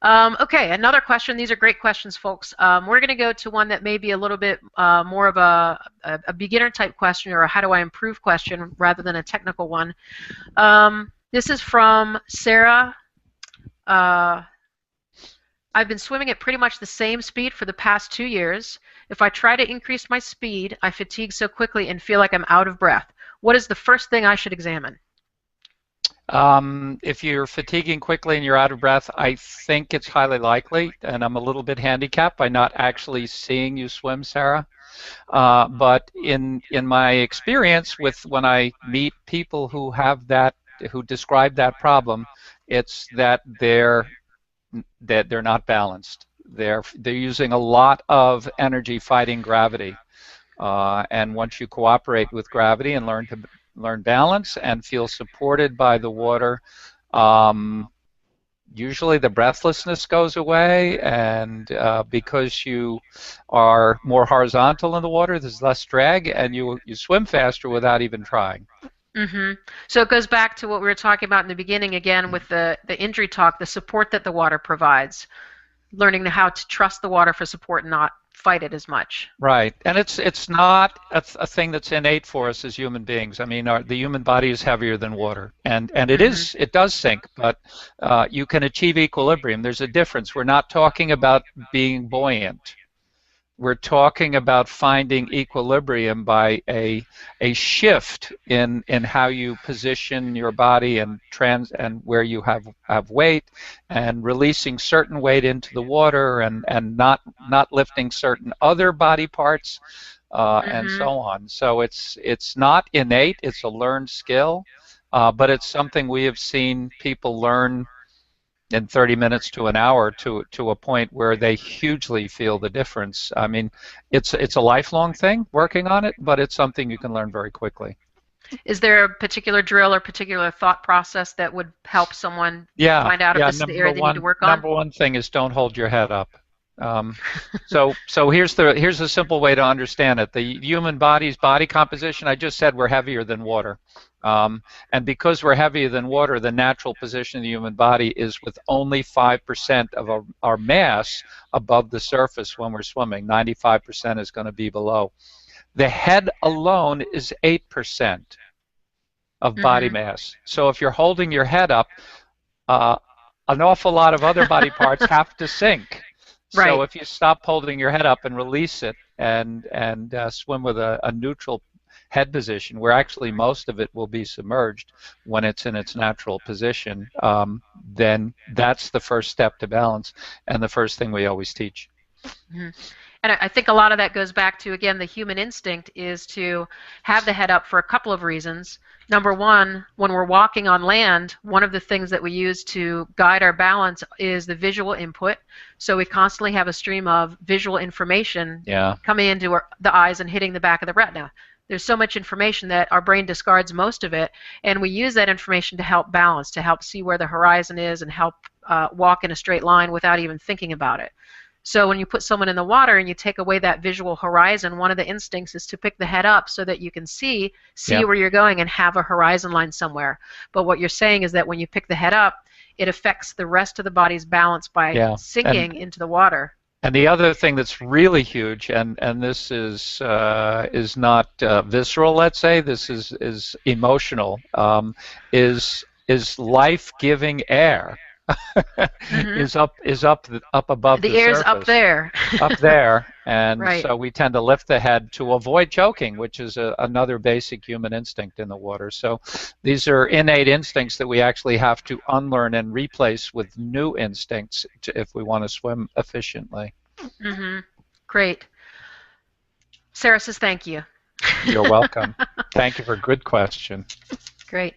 Okay, another question. These are great questions, folks. We're going to go to one that may be a little bit more of a beginner type question, or a how do I improve question, rather than a technical one. This is from Sarah. I've been swimming at pretty much the same speed for the past 2 years. If I try to increase my speed, I fatigue so quickly and feel like I'm out of breath. What is the first thing I should examine? If you're fatiguing quickly and you're out of breath, I think it's highly likely, and I'm a little bit handicapped by not actually seeing you swim, Sarah. But in my experience with when I meet people who have that, who describe that problem, it's that they're not balanced. They're using a lot of energy fighting gravity. And once you cooperate with gravity and learn balance and feel supported by the water, usually the breathlessness goes away, and because you are more horizontal in the water, there's less drag, and you swim faster without even trying. So it goes back to what we were talking about in the beginning again with the injury talk, the support that the water provides, learning how to trust the water for support and not fight it as much. Right, and it's not a thing that's innate for us as human beings. I mean, the human body is heavier than water, and it does sink, but you can achieve equilibrium. There's a difference. We're not talking about being buoyant. We're talking about finding equilibrium by a shift in how you position your body and where you have weight, and releasing certain weight into the water, and not lifting certain other body parts, and so on. So it's not innate. It's a learned skill, but it's something we have seen people learn in 30 minutes to an hour to a point where they hugely feel the difference. I mean, it's a lifelong thing, working on it, but it's something you can learn very quickly. Is there a particular drill or particular thought process that would help someone find out if this is the area they need to work on? Number one thing is don't hold your head up. So here's a simple way to understand it. The human body's body composition, I just said we're heavier than water. And because we're heavier than water, the natural position of the human body is with only 5% of our mass above the surface when we're swimming. 95% is going to be below. The head alone is 8% of body mass. So if you're holding your head up, an awful lot of other body parts have to sink. Right. So if you stop holding your head up and release it, and swim with a neutral head position, where actually most of it will be submerged when it's in its natural position, then that's the first step to balance, and the first thing we always teach. And I think a lot of that goes back to, again, the human instinct is to have the head up for a couple of reasons. Number one, when we're walking on land, one of the things that we use to guide our balance is the visual input. So we constantly have a stream of visual information coming into the eyes and hitting the back of the retina. There's so much information that our brain discards most of it, and we use that information to help balance, to help see where the horizon is and help walk in a straight line without even thinking about it. So when you put someone in the water and you take away that visual horizon, one of the instincts is to pick the head up so that you can see where you're going and have a horizon line somewhere. But what you're saying is that when you pick the head up, it affects the rest of the body's balance by sinking into the water. And the other thing that's really huge, and this is not visceral, let's say, this is emotional, is life-giving air. is up above the air's surface. Up there. Up there, and right. So we tend to lift the head to avoid choking, which is another basic human instinct in the water. So these are innate instincts that we actually have to unlearn and replace with new instincts if we want to swim efficiently. Great. Sarah says thank you. You're welcome. Thank you for a good question. Great.